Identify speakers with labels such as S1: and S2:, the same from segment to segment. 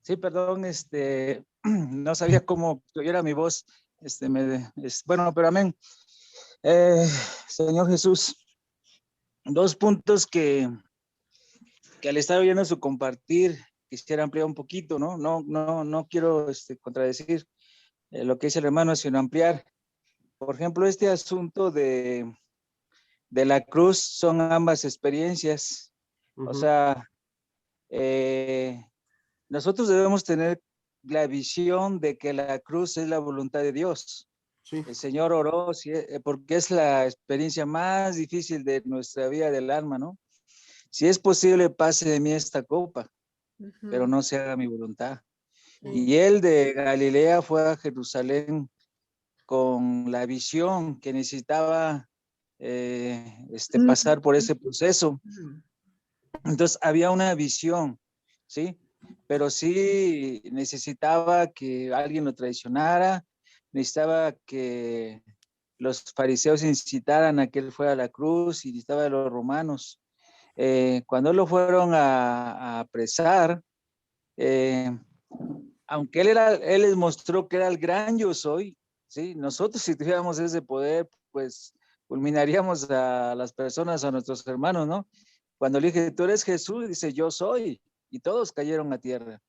S1: Sí, perdón, no sabía cómo oyera mi voz. Bueno, pero amén. Eh, Señor Jesús, dos puntos que al estar oyendo su compartir, quisiera ampliar un poquito, ¿no? No quiero contradecir lo que dice el hermano, sino ampliar. Por ejemplo, este asunto de la cruz son ambas experiencias. O
S2: Ujú.
S1: sea, eh, nosotros debemos tener la visión de que la cruz es la voluntad de Dios.
S2: Sí,
S1: El Señor oró porque es la experiencia más difícil de nuestra vida del alma, ¿no? Si es posible, pase de mí esta copa, pero
S3: Ujú.
S1: no se haga mi voluntad.
S3: Sí.
S1: Y él de Galilea fue a Jerusalén con la visión que necesitaba pasar por ese proceso.
S3: Ujú.
S1: Entonces había una visión, ¿sí? Pero sí necesitaba que alguien lo traicionara, necesitaba que los fariseos incitaran a que él fuera a la cruz y necesitaba de los romanos. Cuando lo fueron a apresar, eh, aunque él les mostró que era el gran yo soy, ¿sí? Nosotros si tuviéramos ese poder, pues culminaríamos a las personas, a nuestros hermanos, ¿no? Cuando le dije, tú eres Jesús, dice, yo soy, y todos cayeron a tierra.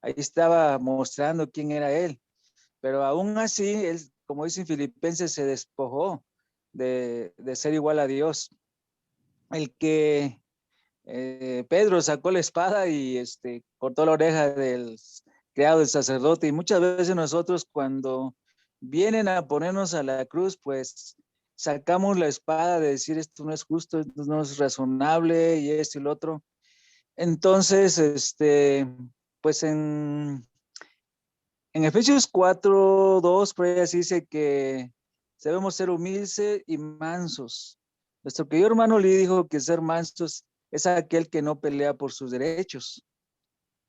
S1: Ahí estaba mostrando quién era él, pero aún así, él, como dice en Filipenses, se despojó de ser igual a Dios. El que Pedro sacó la espada y cortó la oreja del criado del sacerdote. Y muchas veces nosotros cuando vienen a ponernos a la cruz, pues sacamos la espada de decir esto no es justo, esto no es razonable y esto y lo otro. Entonces, pues en Efesios 4:2, por ahí así dice que debemos ser humildes y mansos. Nuestro querido hermano Lee dijo que ser mansos es aquel que no pelea por sus derechos.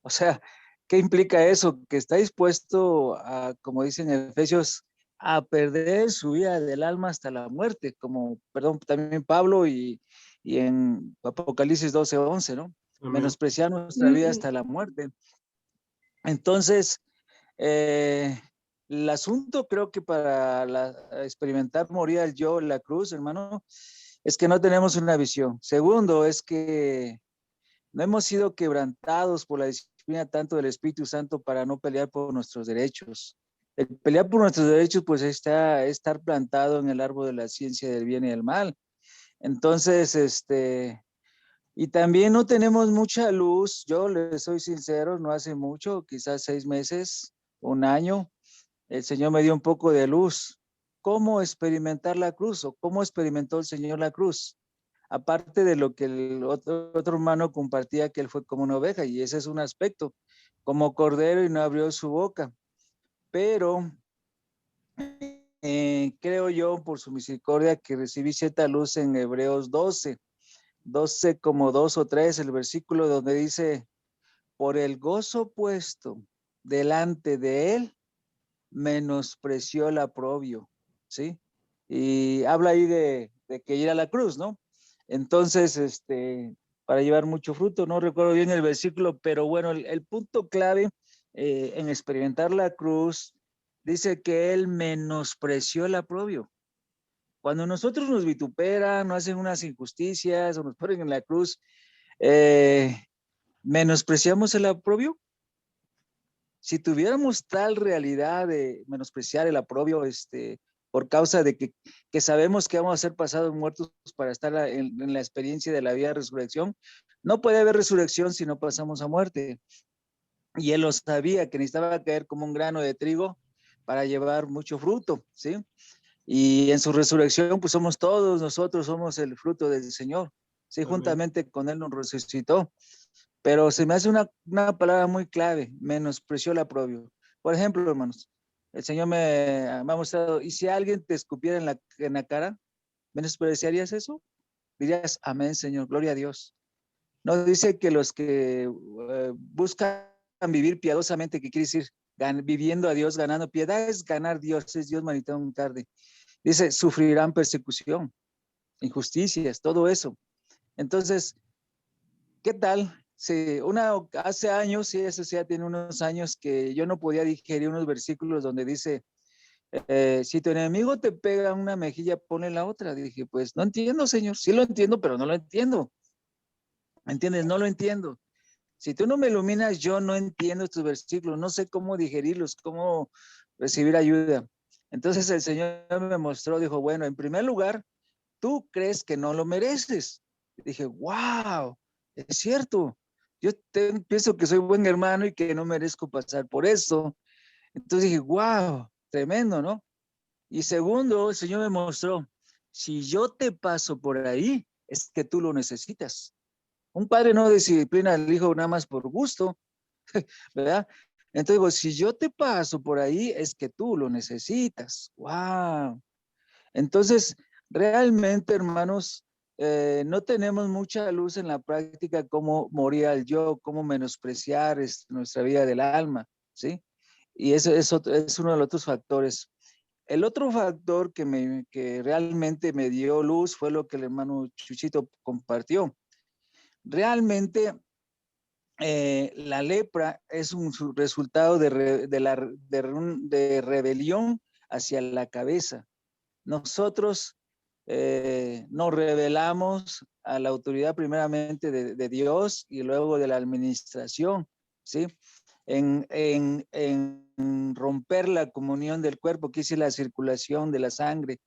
S1: O sea, ¿qué implica eso? Que está dispuesto a, como dicen en Efesios, a perder su vida del alma hasta la muerte, como, perdón, también Pablo y en Apocalipsis 12:11, ¿no?
S2: amén.
S1: Menospreciar nuestra vida hasta la muerte. Entonces, eh, el asunto creo que para experimentar morir al yo, la cruz, hermano, es que no tenemos una visión. Segundo, es que no hemos sido quebrantados por la disciplina tanto del Espíritu Santo para no pelear por nuestros derechos. El pelear por nuestros derechos, pues está estar plantado en el árbol de la ciencia del bien y del mal. Entonces, y también no tenemos mucha luz. Yo les soy sincero, no hace mucho, quizás 6 meses, un año, el Señor me dio un poco de luz. ¿Cómo experimentar la cruz o cómo experimentó el Señor la cruz? Aparte de lo que el otro hermano compartía, que él fue como una oveja, y ese es un aspecto, como cordero y no abrió su boca. Pero creo yo, por su misericordia, que recibí cierta luz en Hebreos 12 como 2 o 3, el versículo donde dice, por el gozo puesto delante de él, menospreció el aprobio, ¿sí? Y habla ahí de que ir a la cruz, ¿no? Entonces, para llevar mucho fruto, no recuerdo bien el versículo, pero bueno, el punto clave en experimentar la cruz dice que él menospreció el aprobio. Cuando nosotros nos vituperan, nos hacen unas injusticias o nos ponen en la cruz, eh, menospreciamos el aprobio. Si tuviéramos tal realidad de menospreciar el aprobio, por causa de que sabemos que vamos a ser pasados muertos para estar en la experiencia de la vida de resurrección, no puede haber resurrección si no pasamos a muerte. Y él lo sabía, que necesitaba caer como un grano de trigo para llevar mucho fruto, ¿sí? Y en su resurrección, pues somos todos nosotros, somos el fruto del Señor, ¿sí?
S2: Amén.
S1: Juntamente con él nos resucitó. Pero se me hace una palabra muy clave, menospreció el aprobio. Por ejemplo, hermanos, el Señor me ha mostrado, ¿y si alguien te escupiera en la cara, menospreciarías eso? Dirías, amén, Señor, gloria a Dios. No dice que los que buscan vivir piadosamente, que quiere decir viviendo a Dios, ganando piedad, es ganar Dios, es Dios manitado muy tarde. Dice, sufrirán persecución, injusticias, todo eso. Entonces, ¿qué tal Sí, hace años, sí, eso sí, ya tiene unos años que yo no podía digerir unos versículos donde dice, si tu enemigo te pega una mejilla, ponle la otra. Dije, pues no entiendo, Señor. Sí lo entiendo, pero no lo entiendo. ¿Entiendes? No lo entiendo. Si tú no me iluminas, yo no entiendo estos versículos, no sé cómo digerirlos, cómo recibir ayuda. Entonces el Señor me mostró, dijo, bueno, en primer lugar, tú crees que no lo mereces. Dije, wow, es cierto. Pienso que soy buen hermano y que no merezco pasar por esto. Entonces dije, wow, tremendo, ¿no? Y segundo, el Señor me mostró, si yo te paso por ahí, es que tú lo necesitas. Un padre no disciplina al hijo nada más por gusto, ¿verdad? Entonces digo, si yo te paso por ahí, es que tú lo necesitas. ¡Wow! Entonces, realmente, hermanos, no tenemos mucha luz en la práctica cómo morir al yo, cómo menospreciar nuestra vida del alma, ¿sí? Y eso es uno de los otros factores. El otro factor que realmente me dio luz fue lo que el hermano Chuchito compartió. Realmente la lepra es un resultado de rebelión hacia la cabeza. Nosotros nos rebelamos a la autoridad primeramente de Dios y luego de la administración, ¿sí? En romper la comunión del cuerpo, que es la circulación de la sangre,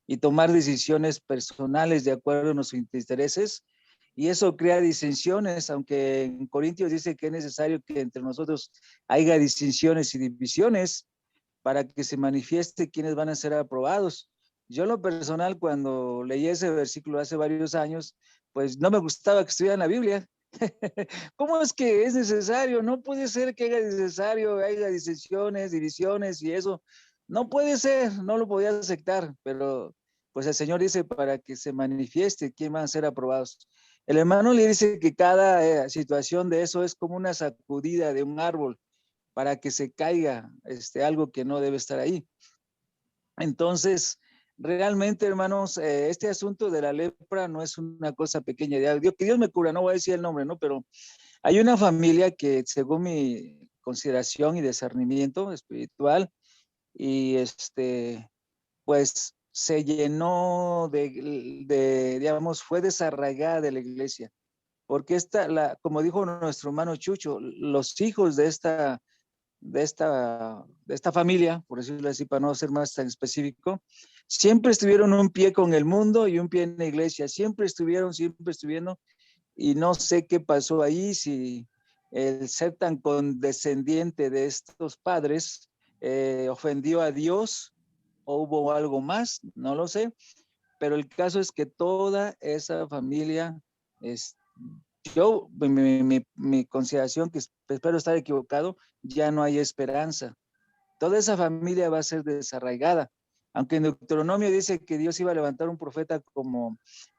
S1: y tomar decisiones personales de acuerdo a nuestros intereses. Y eso crea disensiones, aunque en Corintios dice que es necesario que entre nosotros haya distinciones y divisiones para que se manifieste quiénes van a ser aprobados. Yo en lo personal, cuando leí ese versículo hace varios años, pues no me gustaba que estuviera en la Biblia. ¿Cómo es que es necesario? No puede ser que haya disensiones, divisiones y eso. No puede ser, no lo podía aceptar, pero pues el Señor dice para que se manifieste quién van a ser aprobados. El hermano le dice que cada situación de eso es como una sacudida de un árbol para que se caiga algo que no debe estar ahí. Entonces, realmente, hermanos, este asunto de la lepra no es una cosa pequeña. Que Dios me cura, no voy a decir el nombre, ¿no? Pero hay una familia que, según mi consideración y discernimiento espiritual, y pues se llenó digamos, fue desarraigada de la iglesia. Porque como dijo nuestro hermano Chucho, los hijos de esta familia, por decirlo así, para no ser más tan específico, siempre estuvieron un pie con el mundo y un pie en la iglesia, siempre estuvieron, y no sé qué pasó ahí, si el ser tan condescendiente de estos padres ofendió a Dios o hubo algo más, no lo sé, pero el caso es que toda esa familia, es, mi consideración, que espero estar equivocado, ya no hay esperanza. Toda esa familia va a ser desarraigada. Aunque en Deuteronomio dice que Dios iba a levantar un profeta como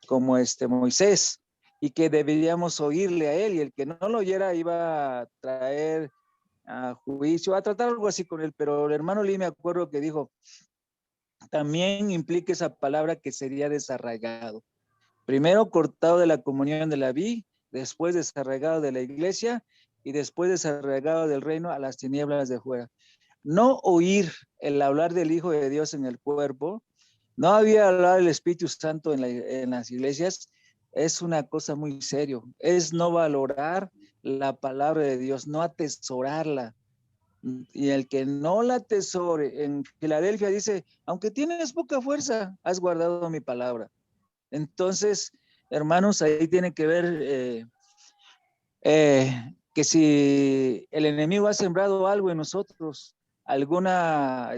S1: Moisés y que deberíamos oírle a él, y el que no lo oyera iba a traer a juicio, a tratar algo así con él. Pero el hermano Lee me acuerdo que dijo, también implica esa palabra que sería desarraigado. Primero cortado de la comunión de la vida, después desarraigado de la iglesia y después desarraigado del reino a las tinieblas de fuera. No oír el hablar del Hijo de Dios en el cuerpo, no había hablar del Espíritu Santo en las iglesias, es una cosa muy serio. Es no valorar la palabra de Dios, no atesorarla. Y el que no la atesore, en Filadelfia dice, aunque tienes poca fuerza, has guardado mi palabra. Entonces, hermanos, ahí tiene que ver que si el enemigo ha sembrado algo en nosotros, alguna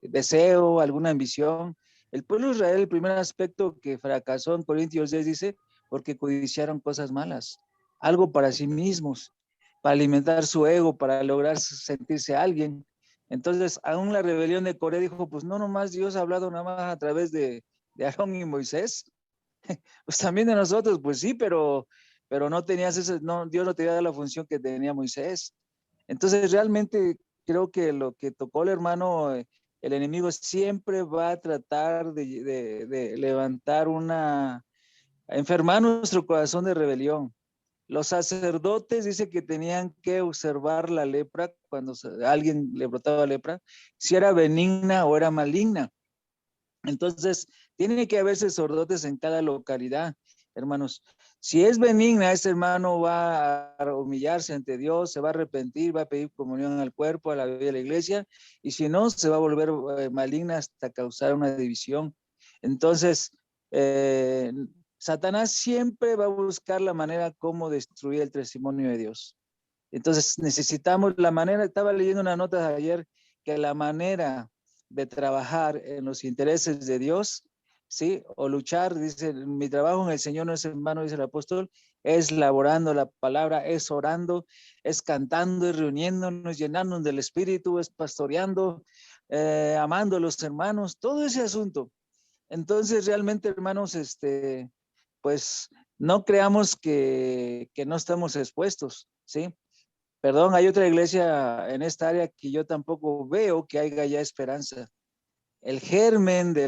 S1: deseo, alguna ambición. El pueblo de Israel, el primer aspecto que fracasó en Corintios 10 dice, porque codiciaron cosas malas, algo para sí mismos, para alimentar su ego, para lograr sentirse alguien. Entonces, aún la rebelión de Coré dijo, pues no nomás Dios ha hablado nada más a través de Aarón y Moisés, pues también de nosotros, pues sí, pero no tenías no, Dios no te da la función que tenía Moisés. Entonces realmente creo que lo que tocó el hermano, el enemigo siempre va a tratar de levantar enfermar nuestro corazón de rebelión. Los sacerdotes dice que tenían que observar la lepra cuando a alguien le brotaba lepra, si era benigna o era maligna. Entonces, tiene que haber sacerdotes en cada localidad, hermanos. Si es benigna, ese hermano va a humillarse ante Dios, se va a arrepentir, va a pedir comunión al cuerpo, a la vida de la iglesia, y si no, se va a volver maligna hasta causar una división. Entonces, Satanás siempre va a buscar la manera como destruir el testimonio de Dios. Entonces, necesitamos la manera, estaba leyendo una nota ayer, que la manera de trabajar en los intereses de Dios, ¿sí? O luchar, dice, mi trabajo en el Señor no es en vano, dice el apóstol, es laborando la palabra, es orando, es cantando, es reuniéndonos, llenándonos del Espíritu, es pastoreando, amando a los hermanos, todo ese asunto. Entonces, realmente, hermanos, pues no creamos que no estamos expuestos, ¿sí? Perdón, hay otra iglesia en esta área que yo tampoco veo que haya ya esperanza. El germen de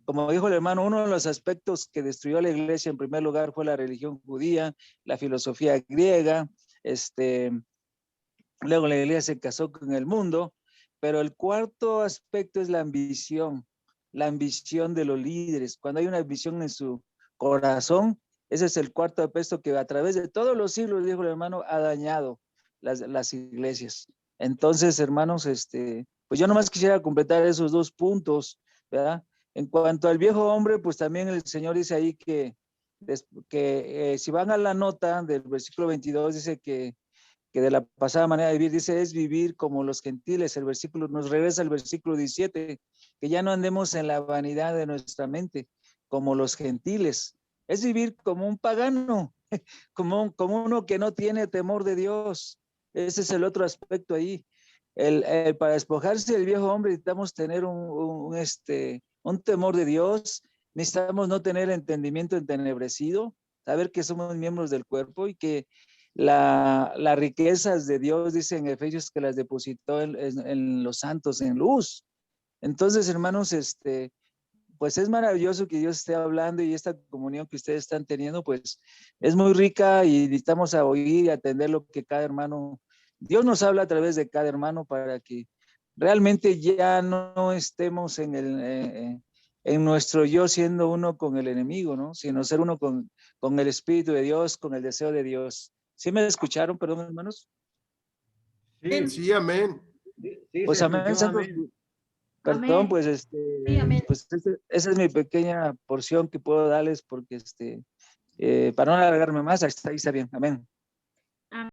S1: como dijo el hermano, uno de los aspectos que destruyó la iglesia en primer lugar fue la religión judía, la filosofía griega, luego la iglesia se casó con el mundo, pero el cuarto aspecto es la ambición de los líderes. Cuando hay una ambición en su corazón, ese es el cuarto aspecto que a través de todos los siglos, dijo el hermano, ha dañado las iglesias. Entonces, hermanos, pues yo nomás quisiera completar esos dos puntos, ¿verdad? En cuanto al viejo hombre, pues también el Señor dice ahí que si van a la nota del versículo 22, dice que de la pasada manera de vivir, dice, es vivir como los gentiles. El versículo nos regresa al versículo 17, que ya no andemos en la vanidad de nuestra mente, como los gentiles. Es vivir como un pagano, como uno que no tiene temor de Dios. Ese es el otro aspecto ahí. Para despojarse del viejo hombre necesitamos tener un temor de Dios, necesitamos no tener entendimiento entenebrecido, saber que somos miembros del cuerpo y que las riquezas de Dios, dice en Efesios, que las depositó en los santos, en luz. Entonces, hermanos, pues es maravilloso que Dios esté hablando y esta comunión que ustedes están teniendo, pues es muy rica y necesitamos a oír y atender lo que cada hermano, Dios nos habla a través de cada hermano para que realmente ya no estemos en nuestro yo siendo uno con el enemigo, ¿no? Sino ser uno con el Espíritu de Dios, con el deseo de Dios. ¿Sí me escucharon, perdón, hermanos?
S2: Sí, sí, amén.
S3: Sí,
S1: Pues
S3: se
S1: amén,
S3: escuchó,
S1: santos.
S3: amén.
S1: Perdón,
S4: Amén.
S1: pues,
S4: Sí, amén.
S1: pues esa es mi pequeña porción que puedo darles porque, para no alargarme más, ahí está bien, amén.